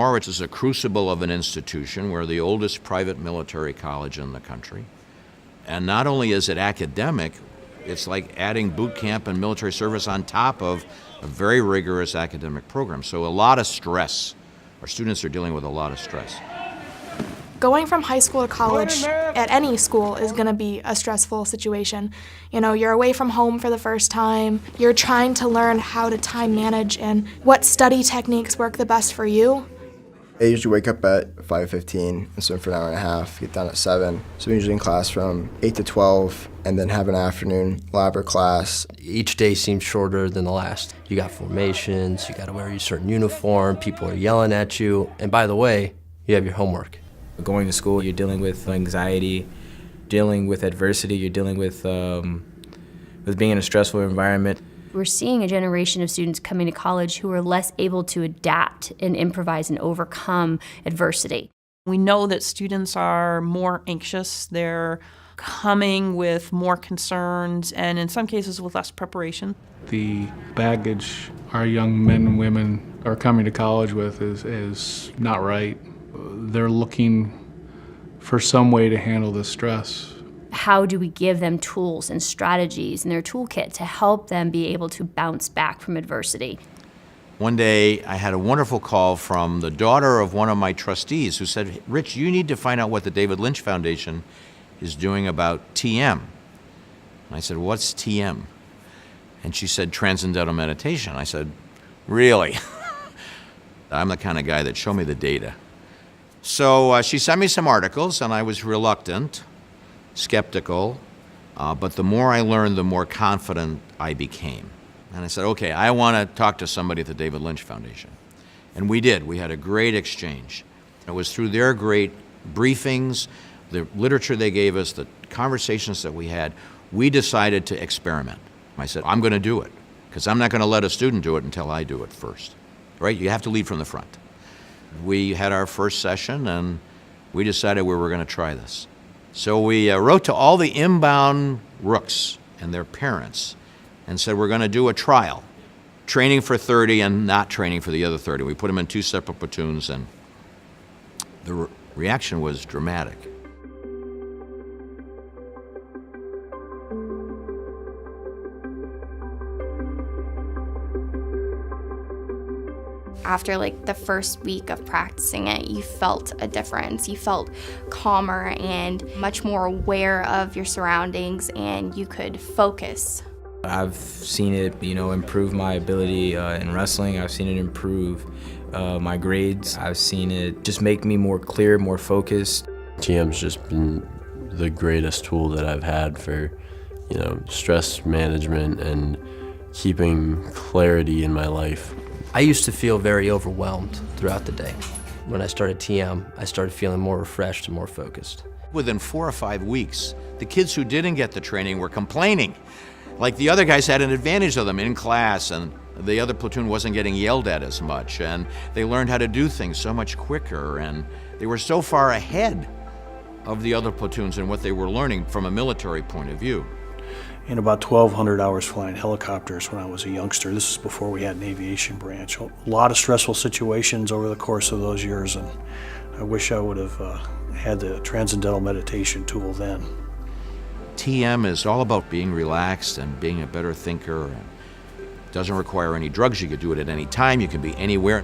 Norwich is a crucible of an institution. We're the oldest private military college in the country. And not only is it academic, it's like adding boot camp and military service on top of a very rigorous academic program. So a lot of stress. Our students are dealing with a lot of stress. Going from high school to college at any school is going to be a stressful situation. You know, you're away from home for the first time. You're trying to learn how to time manage and what study techniques work the best for you. I usually wake up at 5:15 and swim for an hour and a half, get done at 7. So I'm usually in class from 8 to 12 and then have an afternoon lab or class. Each day seems shorter than the last. You got formations, you got to wear a certain uniform, people are yelling at you, and by the way, you have your homework. Going to school, you're dealing with anxiety, dealing with adversity, you're dealing with being in a stressful environment. We're seeing a generation of students coming to college who are less able to adapt and improvise and overcome adversity. We know that students are more anxious. They're coming with more concerns and in some cases with less preparation. The baggage our young men and women are coming to college with is not right. They're looking for some way to handle the stress. How do we give them tools and strategies in their toolkit to help them be able to bounce back from adversity? One day, I had a wonderful call from the daughter of one of my trustees who said, Rich, you need to find out what the David Lynch Foundation is doing about TM. And I said, what's TM? And she said, Transcendental Meditation. I said, really? I'm the kind of guy that show me the data. So she sent me some articles, and I was reluctant, skeptical, but the more I learned, the more confident I became. And I said, okay, I want to talk to somebody at the David Lynch Foundation. And we did. We had a great exchange. It was through their great briefings, the literature they gave us, the conversations that we had, we decided to experiment. I said, I'm going to do it, because I'm not going to let a student do it until I do it first. Right? You have to lead from the front. We had our first session, and we decided we were going to try this. So we wrote to all the inbound rooks and their parents and said we're going to do a trial, training for 30 and not training for the other 30. We put them in 2 separate platoons, and the reaction was dramatic. After like the first week of practicing it, you felt a difference. You felt calmer and much more aware of your surroundings, and you could focus. I've seen it, improve my ability in wrestling. I've seen it improve my grades. I've seen it just make me more clear, more focused. TM's just been the greatest tool that I've had for, stress management and keeping clarity in my life. I used to feel very overwhelmed throughout the day. When I started TM, I started feeling more refreshed and more focused. Within 4 or 5 weeks, the kids who didn't get the training were complaining. Like the other guys had an advantage of them in class, and the other platoon wasn't getting yelled at as much, and they learned how to do things so much quicker, and they were so far ahead of the other platoons in what they were learning from a military point of view. In about 1,200 hours flying helicopters when I was a youngster. This is before we had an aviation branch. A lot of stressful situations over the course of those years, and I wish I would have had the Transcendental Meditation tool then. TM is all about being relaxed and being a better thinker. It doesn't require any drugs. You can do it at any time. You can be anywhere.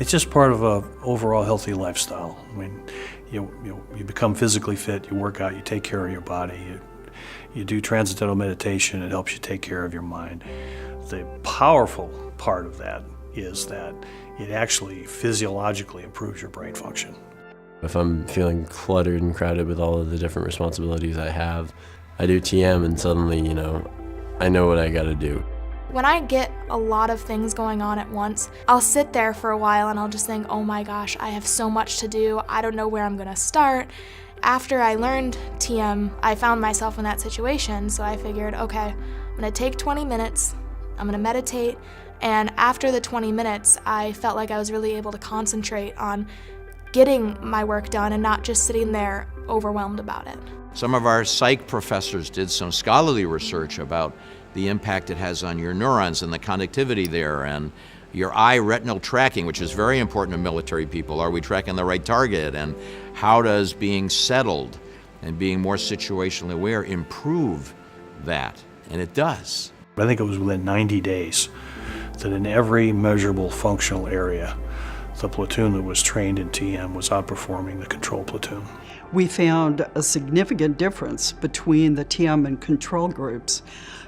It's just part of an overall healthy lifestyle. I mean, you become physically fit, you work out, you take care of your body. You do Transcendental Meditation, it helps you take care of your mind. The powerful part of that is that it actually physiologically improves your brain function. If I'm feeling cluttered and crowded with all of the different responsibilities I have, I do TM and suddenly, I know what I gotta do. When I get a lot of things going on at once, I'll sit there for a while and I'll just think, oh my gosh, I have so much to do, I don't know where I'm gonna start. After I learned TM, I found myself in that situation, so I figured, okay, I'm gonna take 20 minutes, I'm gonna meditate, and after the 20 minutes, I felt like I was really able to concentrate on getting my work done and not just sitting there overwhelmed about it. Some of our psych professors did some scholarly research about the impact it has on your neurons and the connectivity there, and your eye retinal tracking, which is very important to military people. Are we tracking the right target? And how does being settled and being more situationally aware improve that? And it does. I think it was within 90 days that in every measurable functional area, the platoon that was trained in TM was outperforming the control platoon. We found a significant difference between the TM and control groups.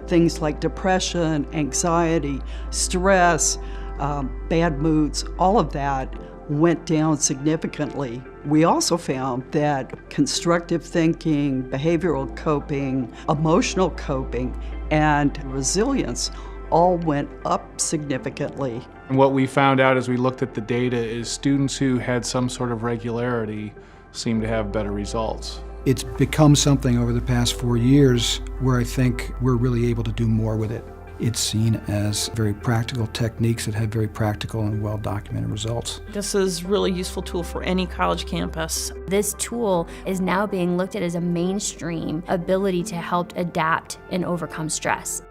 Things like depression, anxiety, stress, bad moods, all of that went down significantly. We also found that constructive thinking, behavioral coping, emotional coping, and resilience all went up significantly. And what we found out as we looked at the data is students who had some sort of regularity seemed to have better results. It's become something over the past 4 years where I think we're really able to do more with it. It's seen as very practical techniques that have very practical and well-documented results. This is a really useful tool for any college campus. This tool is now being looked at as a mainstream ability to help adapt and overcome stress.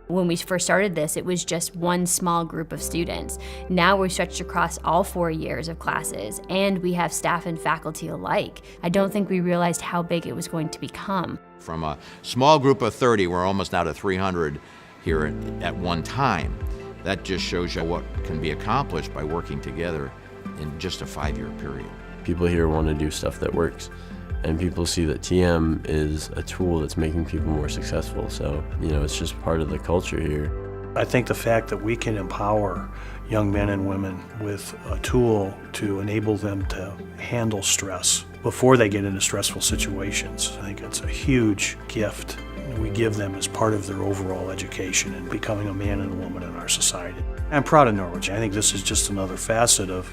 When we first started this, it was just one small group of students. Now we've stretched across all 4 years of classes, and we have staff and faculty alike. I don't think we realized how big it was going to become. From a small group of 30, we're almost now to 300 here at one time. That just shows you what can be accomplished by working together in just a 5-year period. People here want to do stuff that works, and people see that TM is a tool that's making people more successful. So, it's just part of the culture here. I think the fact that we can empower young men and women with a tool to enable them to handle stress before they get into stressful situations, I think it's a huge gift we give them as part of their overall education and becoming a man and a woman in our society. I'm proud of Norwich. I think this is just another facet of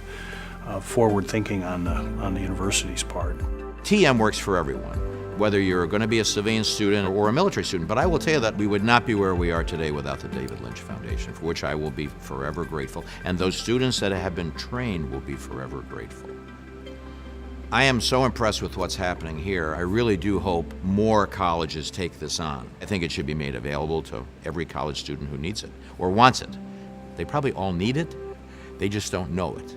forward thinking on the university's part. TM works for everyone, whether you're going to be a civilian student or a military student. But I will tell you that we would not be where we are today without the David Lynch Foundation, for which I will be forever grateful. And those students that have been trained will be forever grateful. I am so impressed with what's happening here. I really do hope more colleges take this on. I think it should be made available to every college student who needs it or wants it. They probably all need it. They just don't know it.